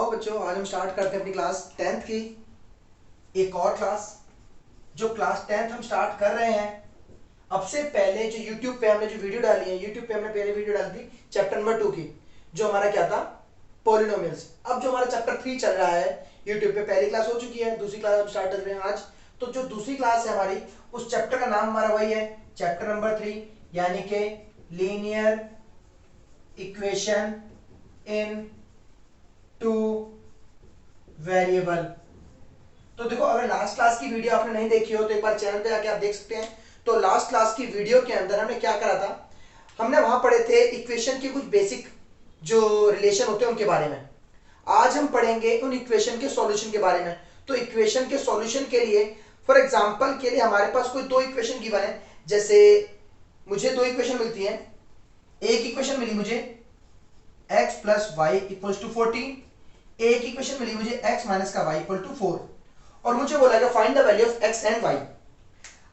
आओ बच्चों, आज हम स्टार्ट करते हैं अपनी क्लास 10th की एक और क्लास। जो क्लास 10th हम स्टार्ट कर रहे हैं, अब से पहले जो YouTube पे हमने जो वीडियो डाली है, YouTube पे हमने पहले वीडियो डाली थी चैप्टर नंबर 2 की, जो हमारा क्या था, पॉलिनोमियल्स। अब जो हमारा चैप्टर 3 चल रहा है YouTube पे, पहली क्लास हो चुकी है, दूसरी क्लास हम स्टार्ट कर रहे हैं आज। तो जो दूसरी क्लास है हमारी, उस चैप्टर का नाम हमारा वही है, चैप्टर नंबर 3, यानी कि linear equation in two variable. तो देखो, अगर लास्ट क्लास की वीडियो आपने नहीं देखी हो तो एक बार चैनल पे जाके आप देख सकते हैं। तो लास्ट क्लास की वीडियो के अंदर हमने क्या करा था, हमने वहां पढ़े थे इक्वेशन के कुछ बेसिक जो रिलेशन होते हैं उनके बारे में। आज हम पढ़ेंगे उन इक्वेशन के सॉल्यूशन के बारे में। तो इक्वेशन के सॉल्यूशन के लिए, फॉर एग्जांपल के लिए, हमारे पास कोई दो इक्वेशन गिवन है। जैसे मुझे दो इक्वेशन मिलती है। एक इक्वेशन मिली मुझे x plus y equals to 14, एक इक्वेशन मिली मुझे x माइनस का y इक्वल टू 4, और मुझे बोला गया find the value of x and y।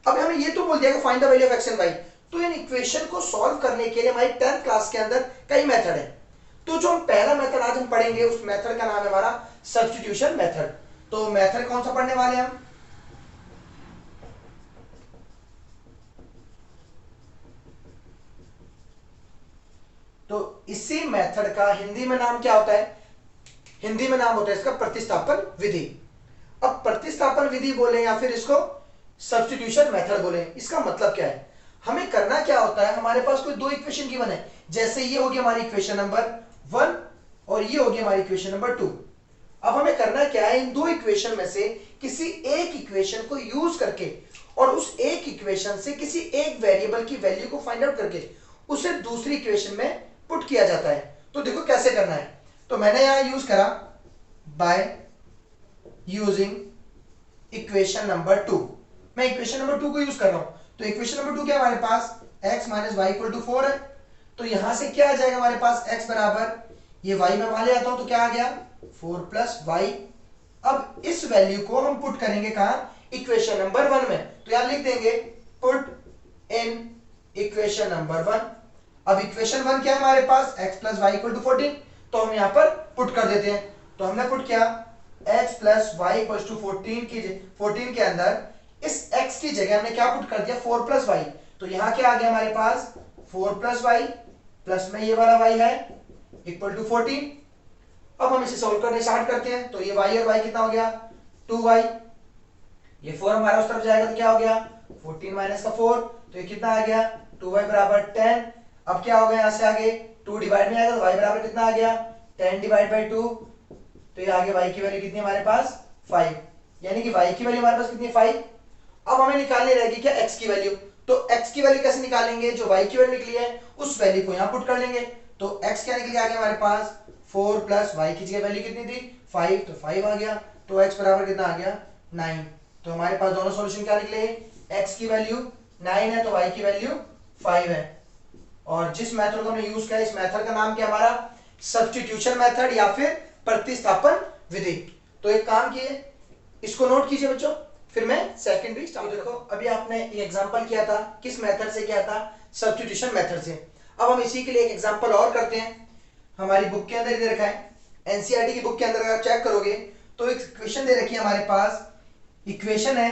अब हमें ये तो बोल दिया कि find the value of x and y। तो इन इक्वेशन को सॉल्व करने के लिए हमारी 10th क्लास के अंदर कई मेथड है। तो जो हम पहला मेथड आज हम पढ़ेंगे, उस मेथड का नाम है हमारा सब्स्टिट्यूशन मेथड। तो मेथड कौन सा पढ़ने वाले हैं हम? तो इसी मेथड का हिंदी में नाम क्या होता है? हिंदी में नाम होता है इसका प्रतिस्थापन विधि। अब प्रतिस्थापन विधि बोले या फिर इसको सब्स्टिट्यूशन मेथड बोले, इसका मतलब क्या है? हमें करना क्या होता है, हमारे पास कोई दो इक्वेशन गिवन है। जैसे ये होगी हमारी इक्वेशन नंबर 1 और ये होगी हमारी इक्वेशन नंबर 2। अब हमें करना क्या है, इन दो इक्वेशन में से किसी एक इक्वेशन को यूज करके और उस एक इक्वेशन से किसी एक वेरिएबल की वैल्यू को फाइंड आउट करके उसे दूसरी इक्वेशन में पुट किया जाता है। तो देखो कैसे करना है। तो मैंने यहां यूज करा बाय यूजिंग इक्वेशन नंबर 2। मैं इक्वेशन नंबर 2 को यूज कर रहा हूं। तो इक्वेशन नंबर 2 क्या है हमारे पास, x minus y equal to 4 है। तो यहां से क्या आ जाएगा हमारे पास, x बराबर, ये y में वहां ले आता हूं तो क्या आ गया, 4 प्लस वाई। अब इस वैल्यू को हम पुट करेंगे कहां, इक्वेशन नंबर 1 में। तो यहां लिख देंगे पुट इन इक्वेशन नंबर 1। अब इक्वेशन 1 क्या है हमारे पास, x plus y equal to 14। तो हम यहां पर पुट कर देते हैं। तो हमने पुट किया x plus y equal to 14 के अंदर इस x की जगह हमने क्या पुट कर दिया, 4 प्लस वाई। तो यहां क्या आ गया हमारे पास, 4 प्लस वाई प्लस में ये वाला y है इक्वल टू 14। अब हम इसे सॉल्व करने स्टार्ट करते हैं। तो ये y और y कितना हो गया, 2y। ये 4 हमारा उस तरफ जाएगा तो क्या हो गया, 14 माइनस का 4, तो ये कितना आ गया, 2y बराबर 10। अब क्या हो गया, यहां से आगे 2 डिवाइड में आएगा तो y बराबर कितना आ गया, 10 डिवाइड बाई 2। तो ये आगे y की वैल्यू कितनी है हमारे पास, 5। यानी कि y की वैल्यू हमारे पास कितनी है, 5। अब हमें निकालनी रहेगी क्या, x की वैल्यू। तो x की वैल्यू कैसे निकालेंगे, जो y की वैल्यू निकली है उस वैल्यू को यहां पुट कर लेंगे। तो x क्या निकल गया हमारे पास, 4 प्लस y की जगह वैल्यू कितनी थी, 5, तो 5 आ गया। तो x बराबर कितना आ गया, 9। तो हमारे पास दोनों सॉल्यूशन क्या निकले, x की वैल्यू 9 है तो y की वैल्यू 5 है। और जिस मेथड को हमने यूज किया, इस मेथड का नाम क्या हमारा, सब्स्टिट्यूशन मेथड या फिर प्रतिस्थापन विधि। तो एक काम किए, इसको नोट कीजिए बच्चों, फिर मैं सेकंड भी स्टार्ट। देखो अभी आपने एक एग्जांपल किया था, किस मेथड से किया था, सब्स्टिट्यूशन मेथड से। अब हम इसी के लिए एक एग्जांपल और करते हैं। हमारी बुक के अंदर इधर रखा है, एनसीईआरटी की बुक के अंदर अगर आप चेक करोगे तो एक इक्वेशन दे रखी है हमारे पास। इक्वेशन है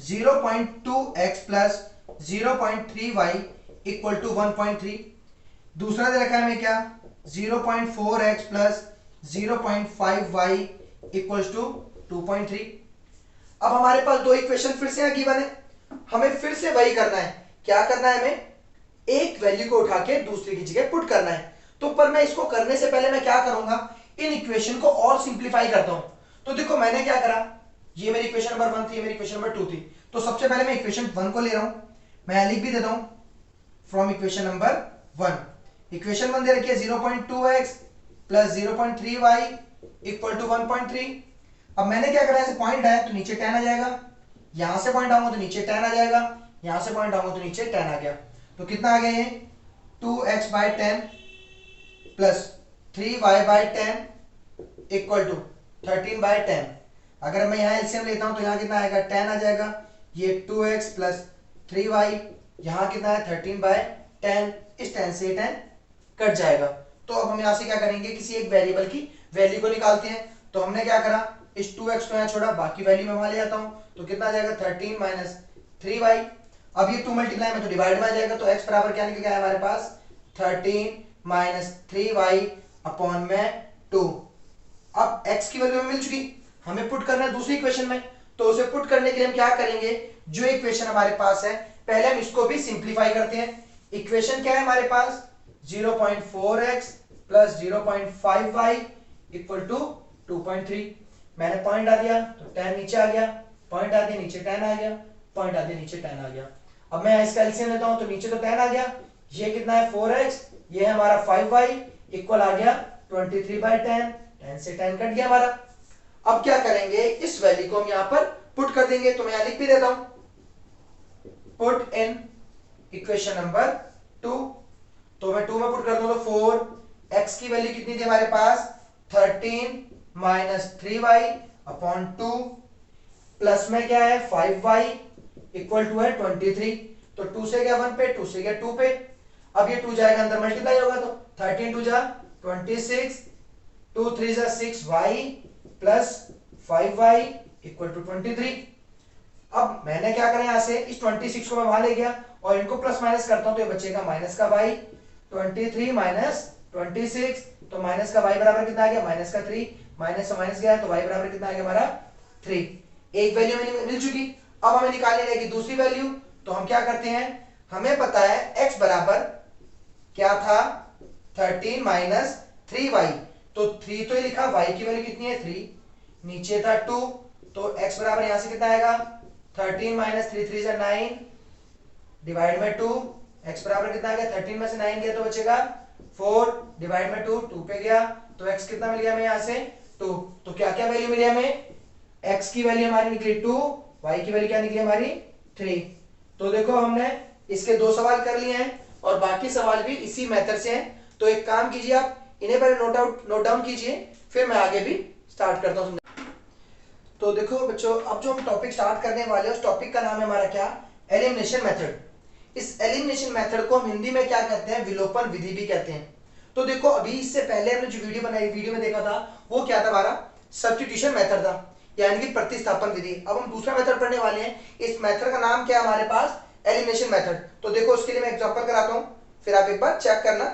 0.2x plus 0.3y equal to 1.3। दूसरा दे रखा है हमें क्या, 0.4x plus 0.5y equals to 2.3। अब हमारे पास दो इक्वेशन फिर से गिवन है, हमें फिर से वही करना है। क्या करना है, हमें एक वैल्यू को उठा के दूसरी की जगह पुट करना है। तो पर मैं इसको करने से पहले मैं क्या करूंगा, इन इक्वेशन को और सिंप्लीफाई करता हूं। तो देखो मैंने क्या करा, ये मेरी इक्वेशन नंबर 1 थी, ये मेरी इक्वेशन नंबर 2 थी। तो सबसे पहले मैं इक्वेशन 1 को ले रहा हूं, मैं लिख भी देता हूं फ्रॉम इक्वेशन नंबर 1। इक्वेशन 1 दे रखी है 0.2x plus 0.3y equal to 1.3। अब मैंने क्या करा, ऐसे पॉइंट है तो नीचे 10 आ जाएगा, यहां से पॉइंट आऊंगा तो नीचे 10 आ जाएगा, यहां से पॉइंट आऊंगा तो नीचे 10 आ गया। तो कितना आ गया ये, 2x by 10 plus 3y by 10 equal to 13 by 10। अगर मैं यहां एलसीएम लेता हूं तो यहां कितना आएगा, 10 आ जाएगा। ये 2x प्लस 3y, यहां कितना है 13 बाई 10, इस 10 से 10 कट जाएगा। तो अब हम यहां से क्या करेंगे, किसी एक वेरिएबल की वैल्यू को निकालते हैं। तो हमने क्या करा, इस 2x को यहाँ छोड़ा, बाकी वैल्यू में वहां ले जाता हूं, तो कितना आ जाएगा 13 माइनस 3y। अब ये 2 मल्टीप्लाई में तो डिवाइड में आ जाएगा, तो x बराबर क्या निकल गया हमारे पास 13 माइनस 3y अपॉन में 2। अब x की वैल्यू मिल चुकी, हमें पुट करना है दूसरी इक्वेशन में, तो उसे पुट करने के लिए हम क्या करेंगे, जो इक्वेशन हमारे पास है पहले हम इसको भी सिंप्लीफाई करते हैं। इक्वेशन क्या है हमारे पास 0.4x plus 0.5y equal to 2.3। मैंने पॉइंट आ दिया तो 10 नीचे आ गया, पॉइंट आ दिया नीचे 10 आ गया, पॉइंट आ दिया नीचे 10 आ गया। अब मैं इसका एलसीएम लेता हूं तो नीचे तो 10 आ गया, ये कितना है 4x, ये है हमारा 5y इक्वल आ गया 23/10, 10 से 10 कट गया हमारा। अब क्या करेंगे, इस वैल्यू को हम यहां पर पुट कर देंगे, तो मैं यहां लिख भी देता हूं, पुट इन इक्वेशन नंबर 2। तो मैं 2 में पुट कर दूं तो 4, x की वैल्यू कितनी थी हमारे पास 13 माइनस 3y अपॉन 2, प्लस में क्या है 5y इक्वल टू है 23। तो 2 से गया 1 पे, 2 से गया 2 पे, अब ये 2 जाएगा अंदर मल्टीप्लाई होगा, तो 13 2 जा 26, 2 3 जा 6y plus 5y equal to 23। अब मैंने क्या करा, यहां से इस 26 को मैं वहां ले गया और इनको प्लस माइनस करता हूं, तो ये बचेगा माइनस का y, 23 माइनस 26, तो माइनस का y बराबर कितना आ गया माइनस का 3, माइनस से माइनस गया तो y बराबर कितना आ गया हमारा 3। एक वैल्यू मिल चुकी, अब हमें निकालनी रहेगी दूसरी वैल्यू। तो हम क्या करते हैं, हमें पता है x बराबर क्या था 13 माइनस 3y, तो 3 तो ये लिखा, y की वैल्यू कितनी है 3, नीचे था 2, तो x बराबर यहां से कितना आएगा 13 माइनस 3 3 से 9 डिवाइड में 2, x बराबर कितना आ गया 13 में से 9 गया तो बचेगा 4 डिवाइड में 2, 2 पे गया तो x कितना मिल गया हमें यहां से 2। तो क्या क्या वैल्यू मिली हमें, x की वैल्यू हमारी निकली 2, y की वैल्यू क्या निकली हमारी 3। तो देखो हमने इसके 2 सवाल कर लिए हैं और बाकी सवाल भी इसी मेथड से हैं। तो एक काम कीजिए, आप इन्हें पहले नोट डाउन कीजिए, फिर मैं आगे भी स्टार्ट करता हूं। तो देखो बच्चों, अब जो हम टॉपिक स्टार्ट करने वाले हैं उस टॉपिक का नाम है हमारा क्या, एलिमिनेशन मेथड। इस एलिमिनेशन मेथड को हम हिंदी में क्या कहते हैं, विलोपन विधि भी कहते हैं। तो देखो अभी इससे पहले हमने जो वीडियो बनाई, वीडियो में देखा था वो क्या था हमारा सब्स्टिट्यूशन मेथड था, यानी कि प्रतिस्थापन विधि। अब हम दूसरा मेथड पढ़ने वाले हैं, इस मेथड का नाम क्या है हमारे पास, एलिमिनेशन मेथड। तो देखो उसके लिए मैं एग्जांपल कराता हूं, फिर आप एक बार चेक करना।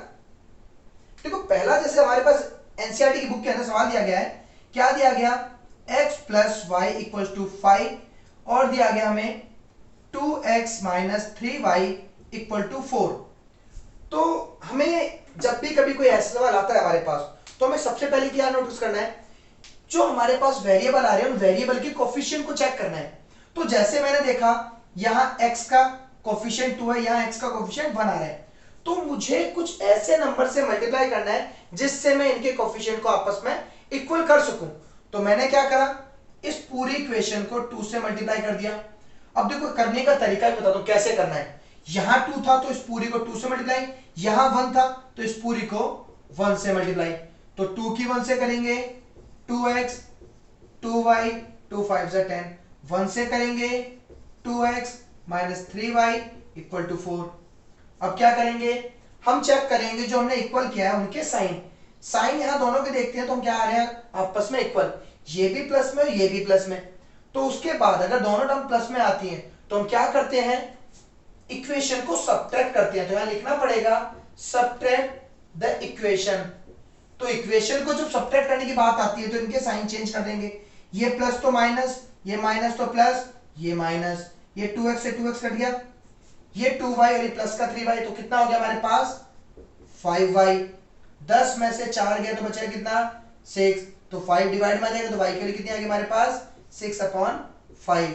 देखो पहला, जैसे हमारे पास एनसीईआरटी की बुक के अंदर सवाल दिया गया है, क्या दिया गया x plus y equal to 5 और दिया गया हमें 2x minus 3y equal to 4। तो हमें जब भी कभी कोई ऐसा सवाल आता है हमारे पास, तो हमें सबसे पहले क्या नोटिस करना है, जो हमारे पास वेरिएबल आ रहे हैं उन वेरिएबल के कोफिशिएंट को चेक करना है। तो जैसे मैंने देखा यहां x का कोफिशिएंट 2 है, यहां x का कोफिशिएंट 1 आ रहा है, तो मुझे कुछ ऐसे नंबर से मल्टीप्लाई करना है जिससे मैं इनके कोफिशिएंट को आपस में इक्वल कर सकूं। तो मैंने क्या करा, इस पूरी इक्वेशन को 2 से मल्टीप्लाई कर दिया। अब देखो करने का तरीका भी बता दो कैसे करना है। यहां 2 था तो इस पूरी को 2 से मल्टीप्लाई, यहां 1 था तो इस पूरी को 1 से मल्टीप्लाई। तो 2 की 1 से करेंगे 2x, 2y, 2 5 से 10, 1 से करेंगे 2x minus 3y equal to 4। अब क्या करेंगे, हम चेक करेंगे जो हमने इक्वल किया है उनके साइन। साइन यहां दोनों के देखते हैं तो हम क्या आ रहे हैं आपस में इक्वल, ये भी प्लस में ये भी प्लस में। तो उसके बाद अगर दोनों टर्म प्लस में आती हैं तो हम क्या करते हैं, इक्वेशन को सब्ट्रैक्ट करते हैं। तो यहां लिखना पड़ेगा सब्ट्रैक्ट द इक्वेशन। तो इक्वेशन को जब सब्ट्रैक्ट करने की बात आती है तो इनके साइन चेंज कर देंगे, ये प्लस तो माइनस, ये माइनस तो प्लस, ये माइनस, ये 2x से 2x कट गया, ये 2y और ये प्लस का 3y, तो कितना हो गया हमारे पास 5y। 10 में से 4 गया तो बचेगा कितना 6, तो 5 डिवाइड में जाएगा तो y की वैल्यू कितनी आ गई हमारे पास 6/5।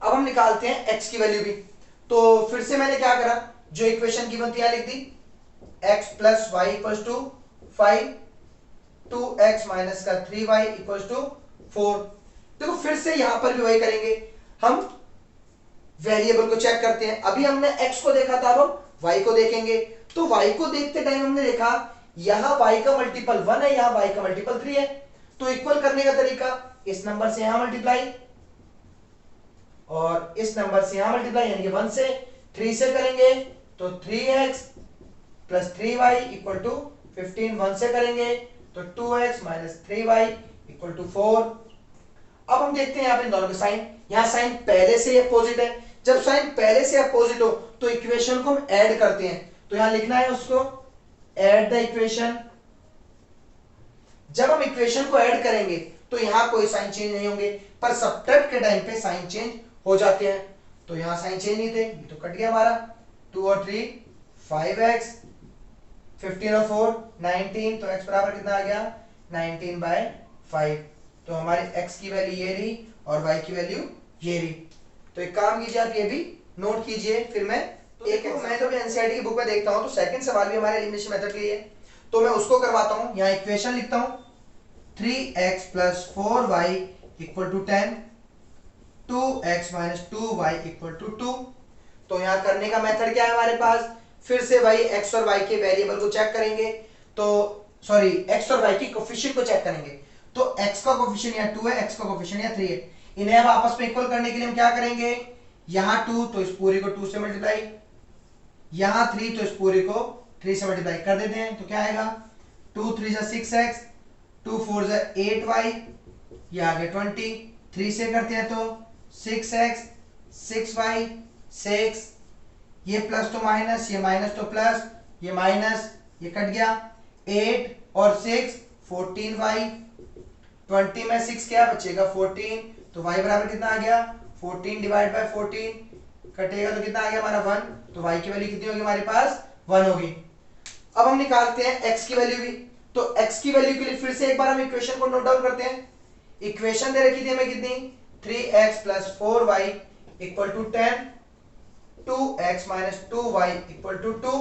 अब हम निकालते हैं x की वैल्यू भी। तो फिर से मैंने क्या करा, जो इक्वेशन गिवन थी लिख दी, x plus y equals to 5, 2x minus का 3y इक्वल्स टू 4। देखो फिर से यहां पर भी वही करेंगे, हम वेरिएबल को चेक करते हैं। अभी हमने x को देखा था, अब हम y को देखेंगे। तो y को देखते टाइम हमने देखा यहां y का मल्टीपल 1 है, यहां y का मल्टीपल 3 है। तो इक्वल करने का तरीका, इस नंबर से यहां मल्टीप्लाई और इस नंबर से यहां मल्टीप्लाई, यानी कि 1 से 3 से करेंगे तो 3x plus 3y equal to 15, 1 से करेंगे तो 2x minus 3y equal to 4। अब हम देखते हैं यहाँ पे इन दोनों के साइन, यहाँ साइन पहले से अपोजिट है। जब साइन पहले से अपोजिट हो तो इक्वेशन को हम ऐड करते हैं, तो यहां लिखना है उसको ऐड द इक्वेशन। जब हम इक्वेशन को ऐड करेंगे तो यहां कोई साइन चेंज नहीं होंगे, पर सब्ट्रैक्ट के टाइम पे साइन चेंज हो जाते हैं। तो यहां साइन चेंज नहीं थे, ये तो कट गया हमारा। 2 और 3 5x, 15 और 4 19, तो x बराबर कितना आ गया 19/5। तो हमारी x की वैल्यू ये रही और y की वैल्यू ये रही। तो एक काम कीजिए, आप ये भी नोट कीजिए, फिर मैं मैं तो एनसीईआरटी की बुक में देखता हूं तो सेकंड सवाल भी हमारे एलिमिनेशन मेथड के लिए है, तो मैं उसको करवाता हूं। यहां इक्वेशन लिखता हूं 3x + 4y = 10, 2x - 2y = 2। तो यहां करने का मेथड क्या है हमारे पास, फिर से भाई x और y के वेरिएबल को चेक करेंगे, तो सॉरी x और y की कोफिशिएंट को चेक करेंगे। तो x का कोफिशिएंट यहाँ 2 है, x का कोफिशिएंट यहाँ 3 है। इन्हें अब आपस में इक्वल करने के लिए हम क्या करेंगे, यहां 2 तो इस पूरे को 2 से मल्टीप्लाई, यहां 3 तो इस पूरे को 3 से मल्टीप्लाई कर देते हैं। तो क्या आएगा 2 3 = 6x, 2 4 = 8y, ये आ गया 20। 3 से करते हैं तो 6x 6y 6, ये प्लस तो माइनस, ये माइनस तो प्लस, ये माइनस, ये कट गया। 8 और 6 14y, 20 में 6 क्या बचेगा 14, तो y बराबर कितना आ गया 14/14, कटेगा तो कितना आ गया हमारा 1। तो y की वैल्यू कितनी होगी हमारे पास 1 होगी। अब हम निकालते हैं x की वैल्यू भी, तो x की वैल्यू के लिए फिर से एक बार हम इक्वेशन को नोट डाउन करते हैं। इक्वेशन दे रखी थी हमें कितनी 3x + 4y = 10, 2x - 2y = 2।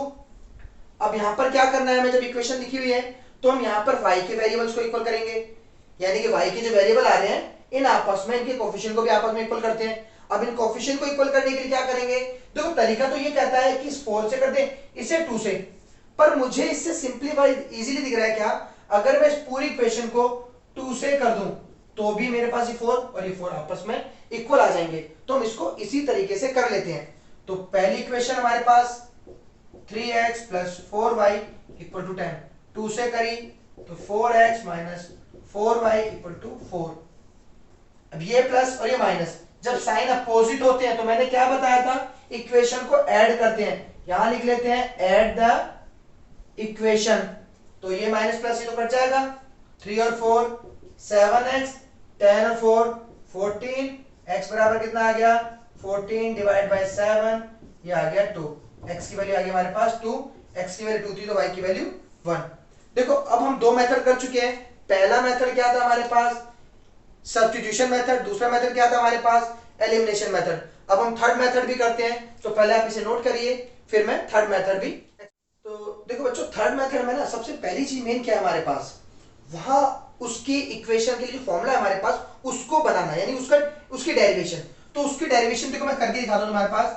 अब यहां पर क्या करना है हमें, जब इक्वेशन लिखी हुई है तो हम यहां पर y के वेरिएबल्स को इक्वल करेंगे, यानी कि y के जो वेरिएबल आ रहे हैं इन आपस में इनके कोफिशिएंट को भी आपस में इक्वल करते हैं। अब इन कोफिशिएंट को इक्वल करने के लिए क्या करेंगे, देखो तरीका तो ये कहता है कि इस 4 से कर दें, इसे 2 से, पर मुझे इससे सिंपलीफाई इजीली दिख रहा है क्या, अगर मैं इस पूरी इक्वेशन को 2 से कर दूं तो भी मेरे पास ये 4 और ये 4 आपस में इक्वल आ जाएंगे। तो हम इसको इसी तरीके से कर लेते हैं। तो पहली इक्वेशन हमारे पास 3x + 4y = 10, 2 से करी तो 4x - 4y = 4। अब ये प्लस और ये माइनस जब साइन अपोजिट होते हैं तो मैंने क्या बताया था, इक्वेशन को ऐड करते हैं। यहां लिख लेते हैं ऐड द इक्वेशन, तो ये माइनस प्लस ये तो कट जाएगा। 3 और 4 7x, 10 और 4 14, x बराबर कितना आ गया 14/7, ये आ गया 2। x की वैल्यू आ गई हमारे पास 2, x की वैल्यू 2 थी तो y की वैल्यू 1। देखो अब हम दो मेथड कर चुके हैं। पहला मेथड क्या था हमारे पास सब्स्टिट्यूशन मेथड, दूसरा मेथड क्या था हमारे पास एलिमिनेशन मेथड। अब हम थर्ड मेथड भी करते हैं, तो पहले आप इसे नोट करिए फिर मैं थर्ड मेथड भी। तो देखो बच्चों थर्ड मेथड में ना सबसे पहली चीज मेन क्या है हमारे पास, वहां उसकी इक्वेशन के लिए जो फॉर्मूला है हमारे पास उसको बनाना, यानी उसकी डेरिवेशन। तो उसकी डेरिवेशन देखो मैं करके दिखा दूं तुम्हारे पास।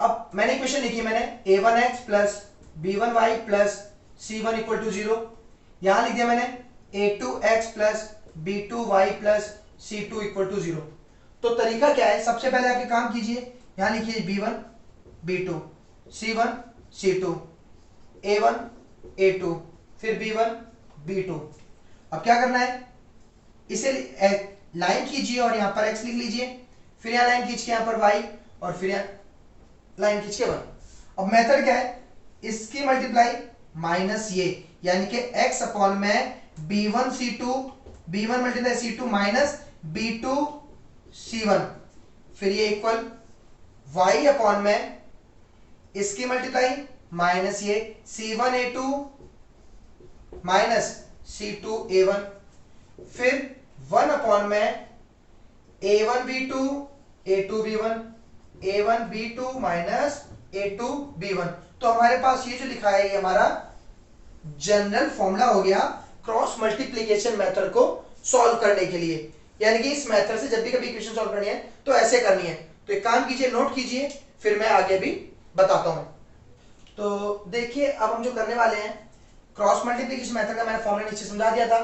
अब मैंने इक्वेशन लिखी, मैंने a1x + b1y + c1 = 0, यहां लिख दिया मैंने a2x + b2y + c2 = 0। तो तरीका क्या है, सबसे पहले आप काम कीजिए, यहां लिखिए b1 b2 c1 c2 a1 a2 फिर b1 b2। अब क्या करना है, इसे लाइन कीजिए और यहां पर x लिख लीजिए, फिर यहां लाइन खींच के यहां पर y और फिर यहां लाइन खींच के 1। अब मेथड क्या है, इसकी मल्टीप्लाई माइनस ये, यानी कि x अपॉन में b1 c2, b1 multiply c2 minus b2 c1, फिर ये इक्वल y अपॉन में इसकी मल्टीप्लाई माइनस ये c1 a2 minus c2 a1, फिर 1 अपॉन में a1 b2 a2 b1, a1 b2 minus a2 b1। तो हमारे पास ये जो लिखा है ये हमारा जनरल फॉर्मूला हो गया क्रॉस मल्टीप्लिकेशन मेथड को सॉल्व करने के लिए, यानी कि इस मेथड से जब भी कभी इक्वेशन सॉल्व करनी है तो ऐसे करनी है। तो एक काम कीजिए नोट कीजिए फिर मैं आगे भी बताता हूं। तो देखिए अब हम जो करने वाले हैं क्रॉस मल्टीप्लिकेशन मेथड का मैंने फॉर्मूला नीचे समझा दिया था।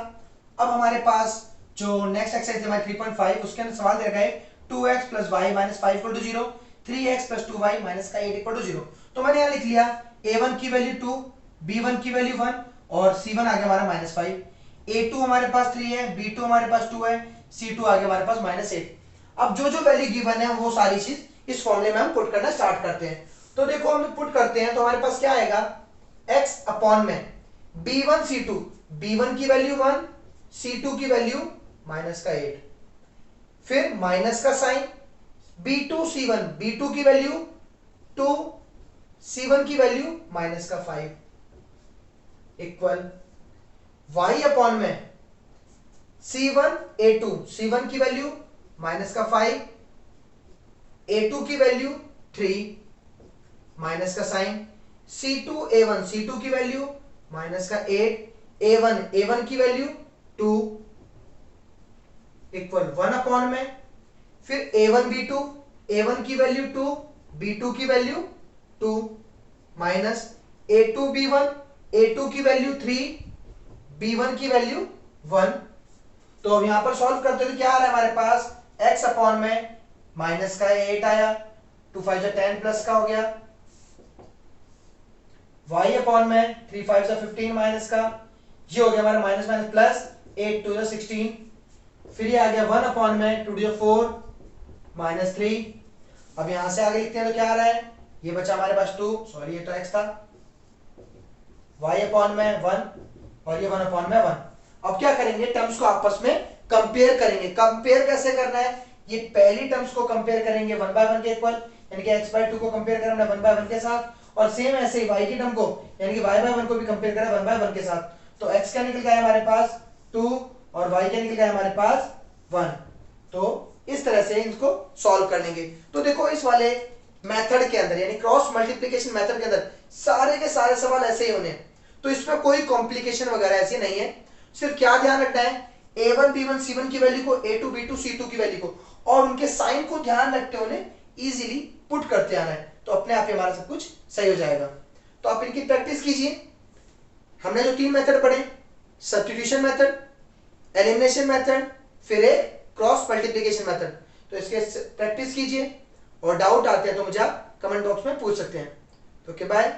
अब हमारे पास जो नेक्स्ट एक्सरसाइज है हमारी 3.5 उसके अंदर सवाल दे रखा है 2x + y - 5 = 0, 3x + 2y - 8 = 0। तो मैंने यहां लिख लिया a1 की वैल्यू 2, b1 की वैल्यू 1 और c1 आ गया हमारा -5। A2 हमारे पास 3 है, B2 हमारे पास 2 है, C2 आगे हमारे पास -8। अब जो जो वैल्यू गिवन है वो सारी चीज इस फॉर्मूले में हम पुट करना स्टार्ट करते हैं। तो देखो हम पुट करते हैं तो हमारे पास क्या आएगा, x अपॉन में B1 C2, B1 की वैल्यू 1, C2 की वैल्यू -8, फिर माइनस का साइन, B2 C1, B2 की वैल्यू 2, C1 की वैल्यू -5 इक्वल y अपॉन में C1 A2, C1 की वैल्यू -5, A2 की वैल्यू 3, माइनस का साइन, C2 A1, C2 की वैल्यू -8, A1 की वैल्यू 2 इक्वल 1 अपॉन में फिर A1 B2, A1 की वैल्यू 2, B2 की value 2 minus A2 B1, A2 की वैल्यू 3, B1 की वैल्यू 1। तो अब यहां पर सॉल्व करते तो क्या आ रहा है हमारे पास, x अपॉन में माइनस का 8 आया, 2 5 10 प्लस का हो गया, y अपॉन में 3 5 15 माइनस का, ये हो गया हमारा माइनस माइनस प्लस, 8 2 16, फिर ये आ गया 1 अपॉन में 2 4 -3। अब यहां से आगे लिखते हैं तो क्या आ रहा है, ये बचा हमारे पास 2, सॉरी ये तो x था, y अपॉन में 1 और ये 1 अपॉन में 1। अब क्या करेंगे, टर्म्स को आपस में कंपेयर करेंगे। कंपेयर कैसे करना है, ये पहली टर्म्स को कंपेयर करेंगे 1/1 के इक्वल, यानी कि x/2 को कंपेयर करें 1/1 के साथ, और सेम ऐसे ही y की टर्म को यानी कि y/1 को भी कंपेयर करें 1/1 के साथ। तो x का निकल गया हमारे पास 2 और y का निकल गया हमारे पास 1। तो इस तरह से इनको सॉल्व कर लेंगे। तो देखो इस वाले मेथड के अंदर यानी क्रॉस मल्टीप्लिकेशन मेथड के अंदर सारे के सारे सवाल ऐसे ही होने हैं, तो इसमें कोई कॉम्प्लिकेशन वगैरह ऐसी नहीं है। सिर्फ क्या ध्यान रखना है, A1 B1 C1 की वैल्यू को, A2 B2 C2 की वैल्यू को और उनके साइन को ध्यान रखते हुए इजीली पुट करते आना है, तो अपने आप ही हमारा सब कुछ सही हो जाएगा। तो आप इनकी प्रैक्टिस कीजिए। हमने जो 3 मेथड पढ़े, सब्स्टिट्यूशन मेथड, एलिमिनेशन मेथड, फिर एक क्रॉस मल्टीप्लिकेशन मेथड, तो इसके प्रैक्टिस कीजिए और डाउट आते हैं तो मुझे आप कमेंट बॉक्स में पूछ सकते हैं। तो ओके बाय।